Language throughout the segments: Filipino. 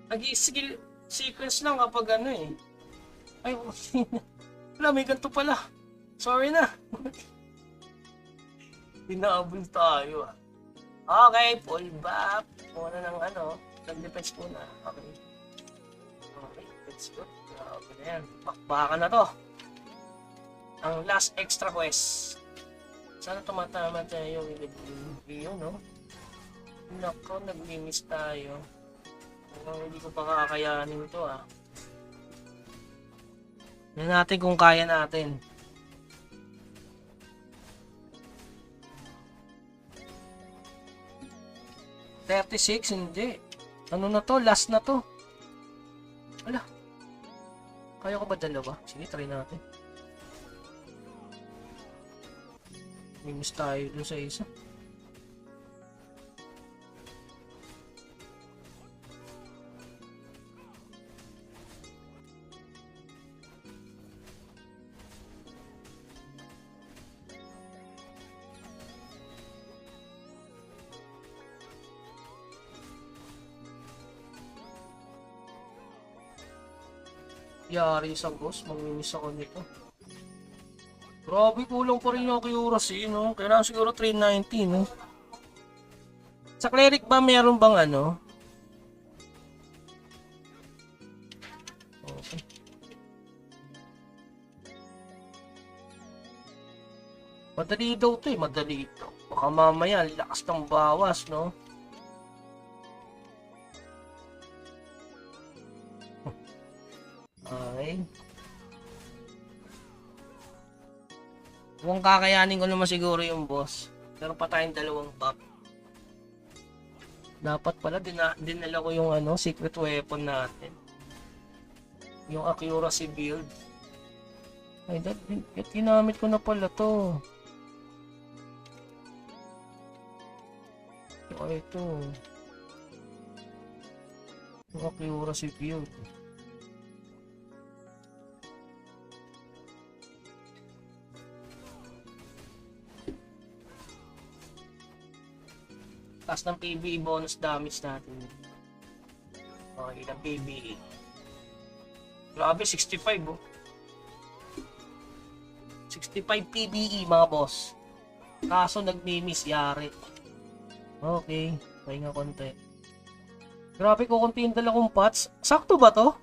Nag-skill sequence lang kapag ano eh. Ay, wala, may ganito pala. Sorry na. Pinaabol tayo ah. Okay, full buff. Muna ng ano, nag-defense muna. Okay. Okay, let's go. Okay na yan. Bakbakan na to. Ang last extra quest. Sana tumatama tayo with video, no? Nako, nag-miss tayo. Hindi ko pa kakayanin to ah. Tignan natin kung kaya natin. $36, hindi. Ano na to? Last na to. Wala. Kaya ko ba dalawa? Sige, try natin. Miss tayo dun sa isa. Yari sa boss, mamimiss ako nito. Grabe, kulang pa rin yung accuracy, no? Kailangan siguro 390, no? Sa cleric ba meron bang ano? Okay. Madali daw to eh, madali ito. Baka mamaya, lakas ng bawas, no? Okay. Kung kakayanin ko naman siguro yung boss. Meron pa tayong dalawang buff. Dapat pala dinala ko yung ano, secret weapon natin. Yung accuracy build. Ay, ginamit ko na pala to. Ay, ito. Yung accuracy build. Taas ng PBE bonus damage natin. Okay, ng PBE. Grabe, 65 oh. 65 PBE mga boss. Kaso nagmi-miss, yari. Okay, pahinga konti. Grabe, kukuntiin dala kong pots. Sakto ba to?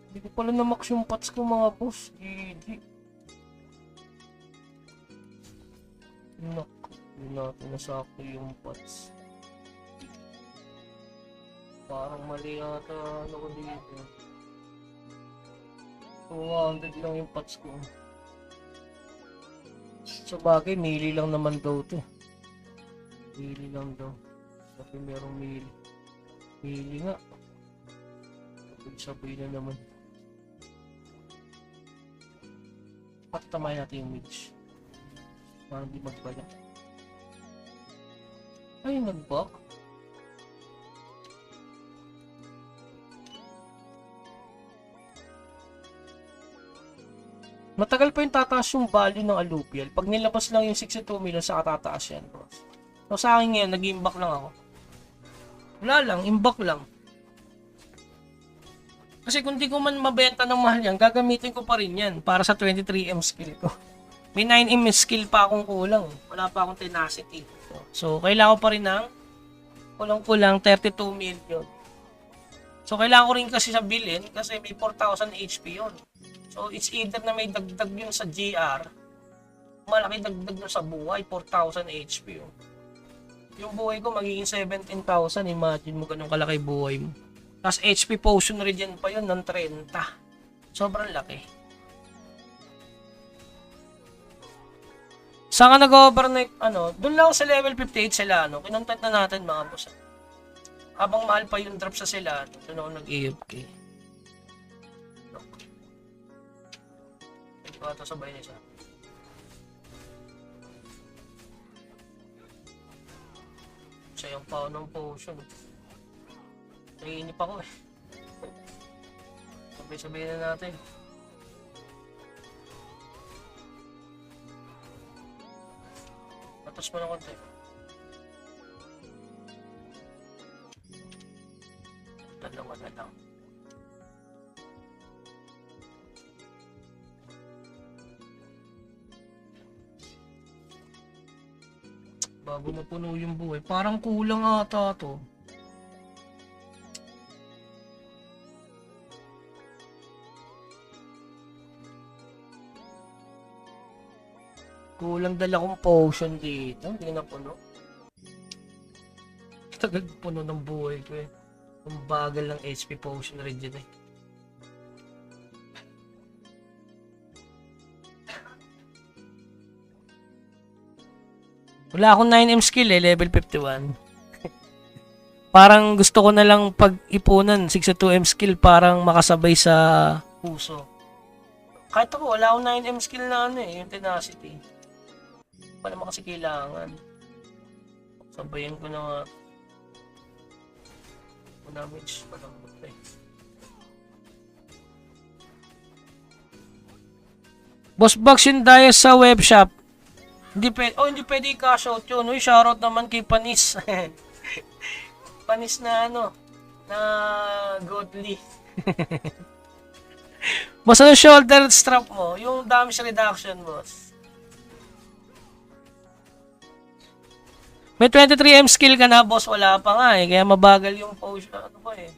Hindi ko pala na-max yung pots ko mga boss. GG. Naku. Hindi natin nasakto yung pots. Parang mali yata ano ko dito. 200 lang yung pots ko. Sa bagay, mili lang naman daw to. Mili lang daw. Sabi merong mili. Mili nga. Sabay na naman. Patamay natin yung mage. Parang di magbalik. Ay, nag-back. Matagal pa yung tataas yung value ng alluvial. Pag nilabas lang yung 62 million, saka tataas yan, bro. So, sa akin ngayon, nag-imbak lang ako. Wala lang, imbak lang. Kasi kung di ko man mabenta ng mahal yan, gagamitin ko pa rin yan para sa 23M skill ko. May 9M skill pa akong kulang. Wala pa akong tenacity. So, kailangan ko pa rin ng kulang-kulang 32 million. So, kailangan ko rin kasi sa bilhin kasi may 4,000 HP yun. So, it's either na may dagdag yun sa GR, malaki dagdag yun sa buhay, 4,000 HP yun. Yung buhay ko magiging 17,000. Imagine mo ganun kalaki buhay mo. Tapos HP potion regen pa yun ng 30. Sobrang laki. Saan ka nag-overnight, ano, doon lang sa level 58 sila, ano, kinontent na natin mga boss. Habang mahal pa yung drop sa sila, doon ako nag-AFK. Ito ata sabay na siya. Siya yung pao ng potion. Naiinip ako eh. Sabay-sabay na natin. Patos mo na konti. Bago mapuno yung buhay. Parang kulang ata to. Kulang dala kong potion dito. Hindi na puno. Tagal puno ng buhay ko eh. Ang bagal ng HP potion regen eh. Wala akong 9M skill eh, level 51. Parang gusto ko na lang pag-ipunan 62M skill parang makasabay sa puso. Kahit ako, wala akong 9M skill na ano eh, yung tenacity. Wala naman kasi kailangan. Sabayan ko na nga. Damage pa lang eh. Boss Box yung daya sa web shop. Hindi pwede i-cash out yun. Uy, shoutout naman kay Panis. Panis na ano, na godly. Boss, ano shoulder strap mo? Yung damage reduction, boss. May 23M skill ka na, boss. Wala pa nga eh. Kaya mabagal yung potion. Ano ba eh?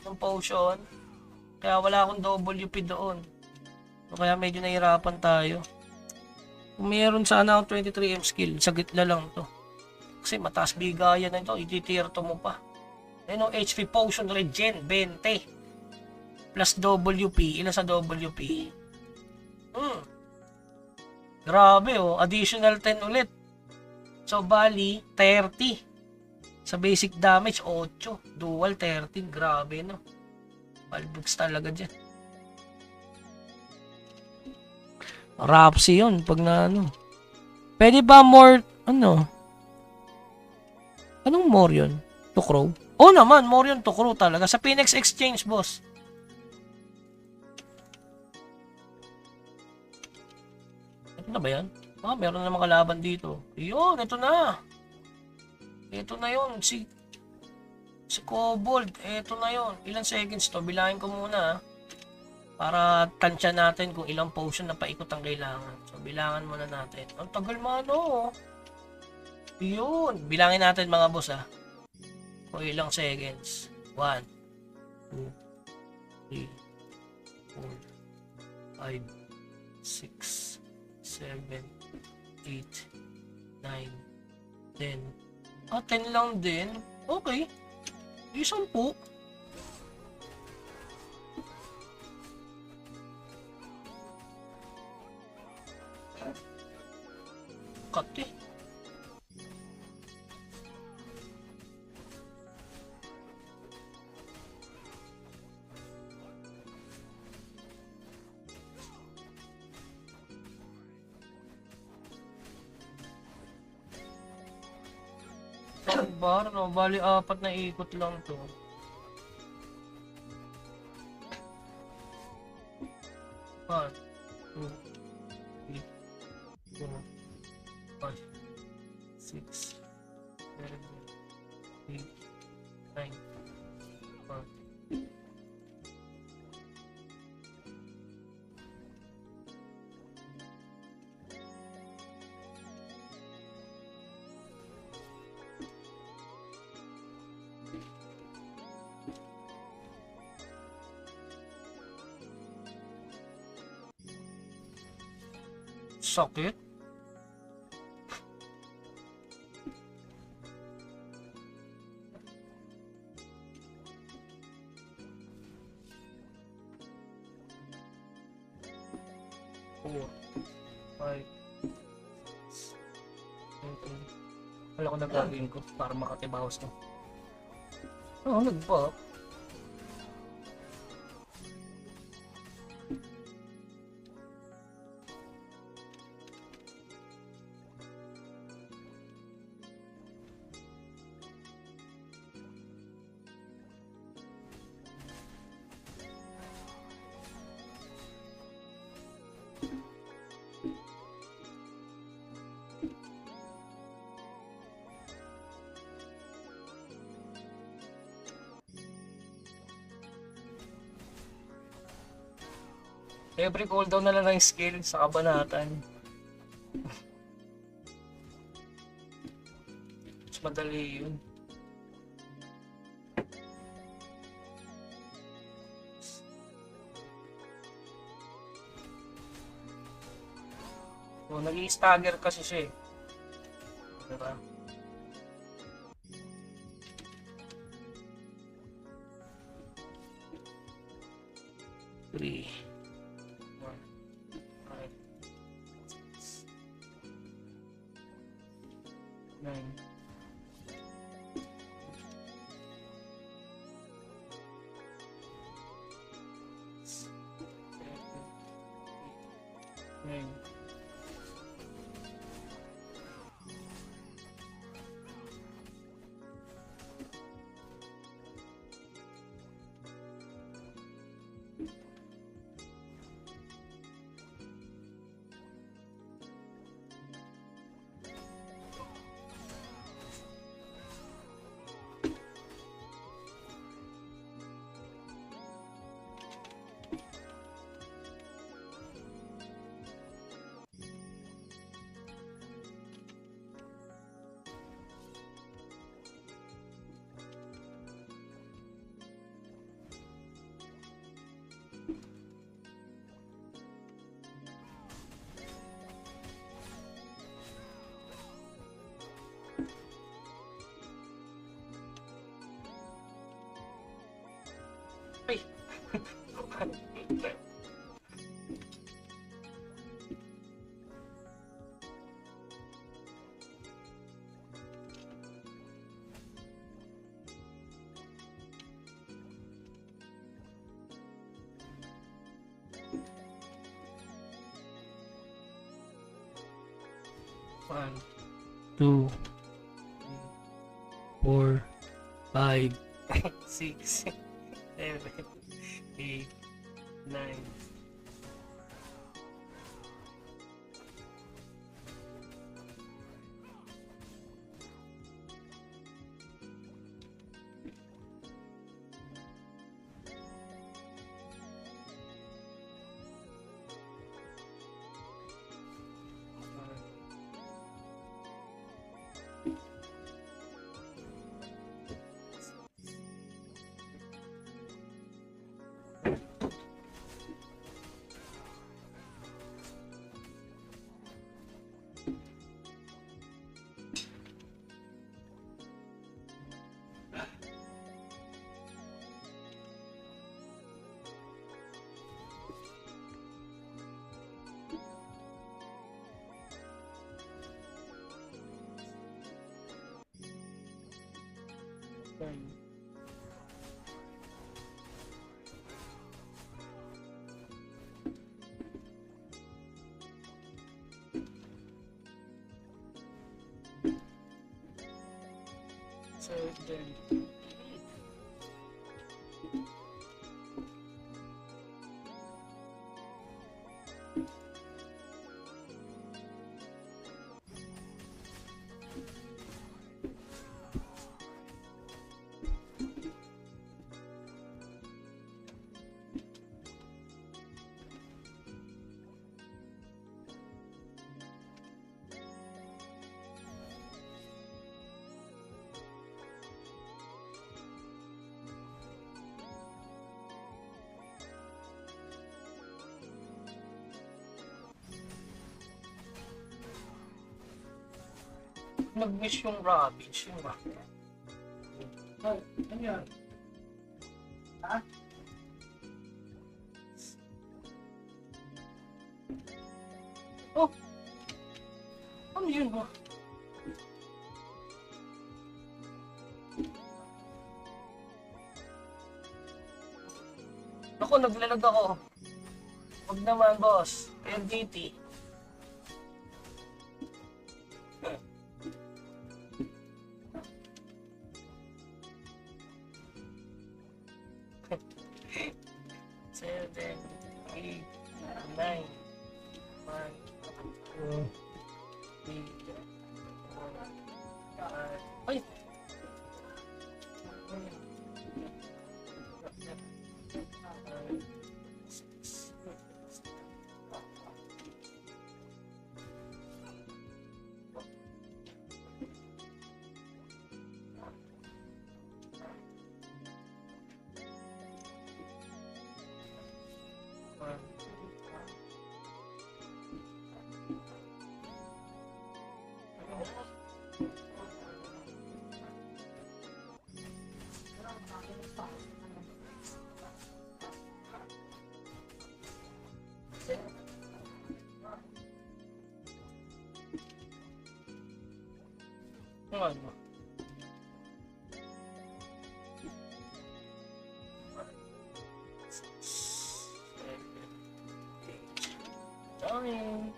Yung potion. Kaya wala akong WP doon. So, kaya medyo nahirapan tayo. Kung mayroon sana akong 23M skill, saglit na lang to. Kasi mataas bigayan na ito. I-tier to mo pa. Ayun o, HP potion regen, 20. Plus WP. Ilan sa WP? Grabe oh. Additional 10 ulit. So, bali, 30. Sa basic damage, 8. Dual, 13. Grabe, no? Balbugs talaga dyan. Rapsi yun, pag na ano. Pwede ba more, ano? Anong more yun? To crow? Oo naman, more yun to crow talaga. Sa Phoenix Exchange, boss. Ito na ba yan? Meron na mga kalaban dito. Yun, ito na. Ito na yun. Si Kobold. Ito na yun. Ilang seconds to? Bilangin ko muna. Para tansya natin kung ilang potion na paikot ang kailangan. So, bilangan muna natin. Ang tagal mano. Yun. Bilangin natin mga boss kung ilang seconds. 1, 2, 3, 4, 5, 6, 7, 8, 9, 10. 10 lang din. Okay. Isang po. Kati. Bar, no? Bali, 4 na ikot lang to. One, 2, 3, 4, 5, 6, 7, 8, 9, 10. Sakit. Four, 5, 6, 7. Wala ko na gagawin ko para makatibawas to. Oo, nag-pop. Every cooldown na lang ng skill sa kabanatan. madali yun. So, nag-i-stagger kasi siya eh. Diba? Three. 1, 5, 6, 9. Nine. Ay! 1, 2, 4, 5, 6, 7, 8, 9. So then, nag-miss yung rabbits, yung ba? Ay, ano yan? Ha? Oh! Ano yun ba? Ako, naglalag ako. Huwag naman, boss. LDT. Seven, 8, 9, 1, 2, 3, 4, 5. Ay! Ano? Dami.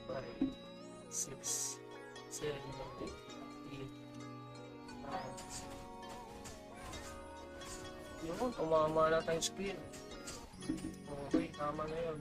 Five, six, seven, eight, nine. Yun, tumama na tayong screen. Okay, tama na yun.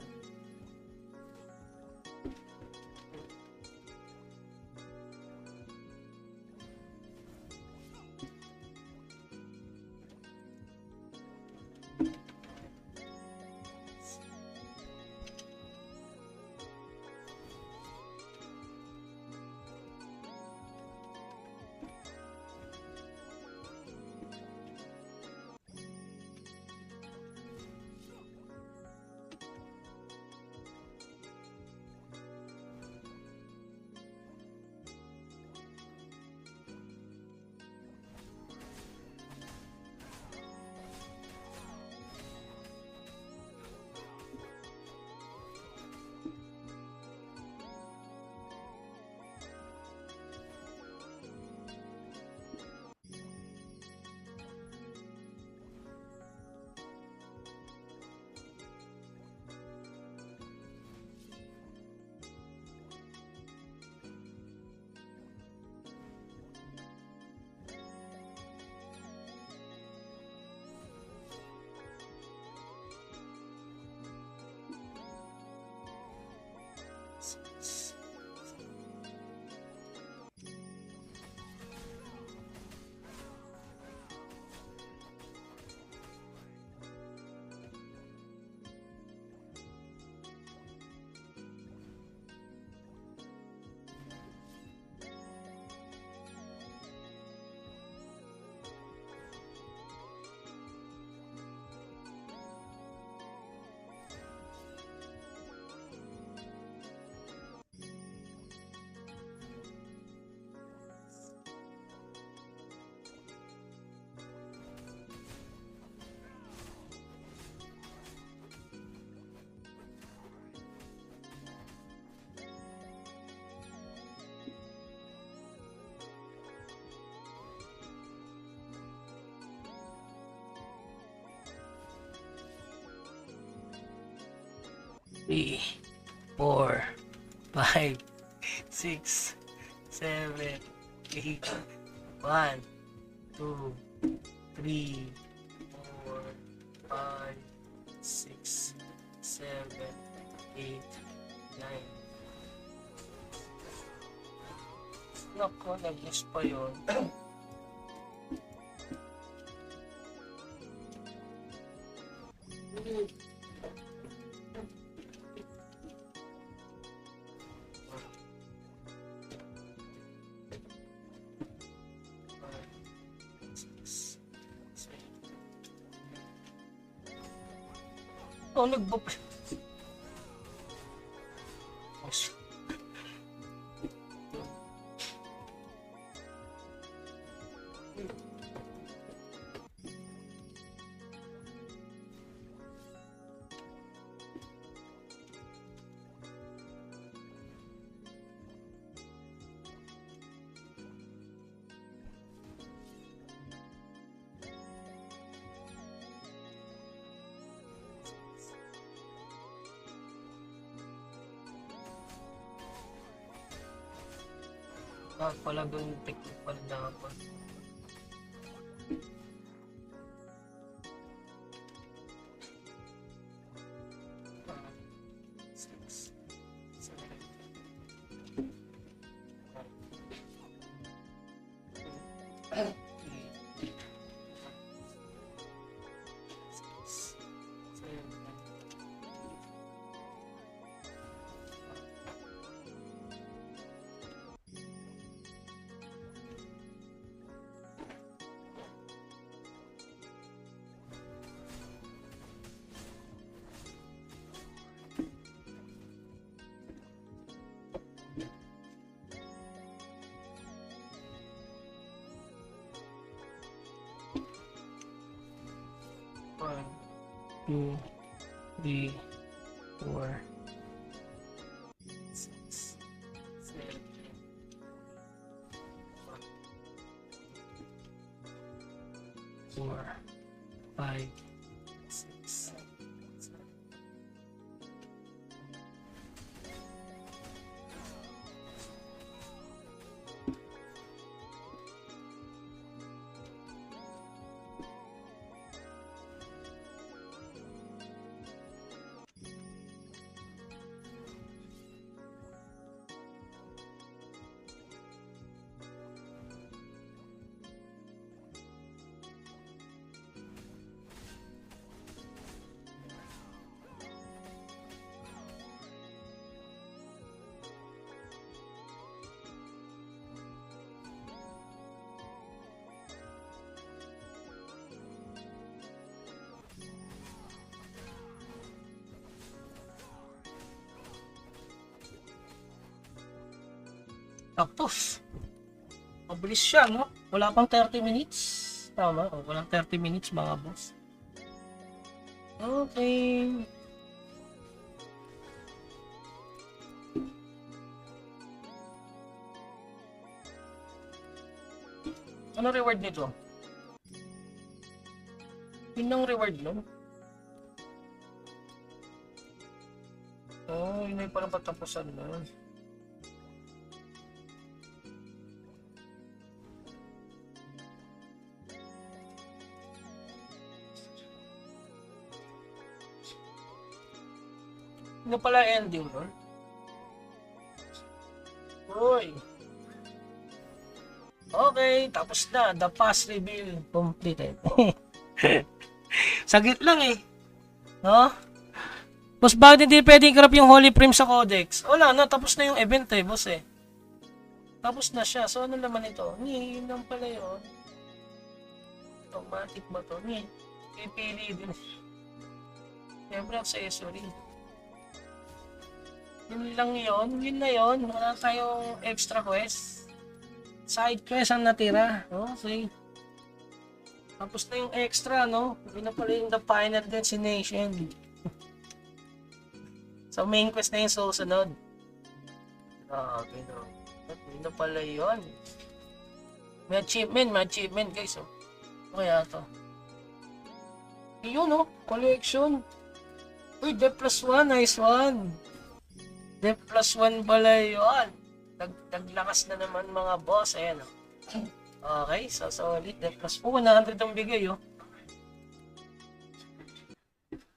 Three, 4, 5, 6, 7, 8, 1, 2, 3, 4, 5, 6, 7, 8, 9. Nako, nag-miss pa yun. Oh, nagbup. Ah, pala doon technical dapat. 2, 3, 4, 6, 7, 4, 5, 6, 7. Tapos, mabilis siya, no? Wala pang 30 minutes. Tama, walang 30 minutes mga boss. Okay. Ano reward nito? Yun ang reward, no? Oh, yun ay parang patapusan na. Ano pala ending nun? Uy! Okay, tapos na. The pass reveal completed. Saglit lang eh. No? Boss, bakit hindi pwedeng i-crop yung Holy Frame sa Codex? Wala na, tapos na yung event eh, boss eh. Tapos na siya. So, ano naman ito? Yun lang pala yun. Automatic ba ito? Pipili din. Siyempre, accessory. Yun lang yun. Yun na yun. Wala tayong extra quest. Side quest ang natira. Okay. Tapos na yung extra, no? Yun na pala yung the final destination. So, main quest na yung susunod. Okay, no? Yun na pala yun. May achievement, guys, oh. Kaya to. Yun, oh. Collection. Uy, Death plus 1. Nice one. Death plus 1 pala yun. Naglakas na naman mga boss. Ayan, oh. Okay, so solid. Death plus 100 ang bigay, oh.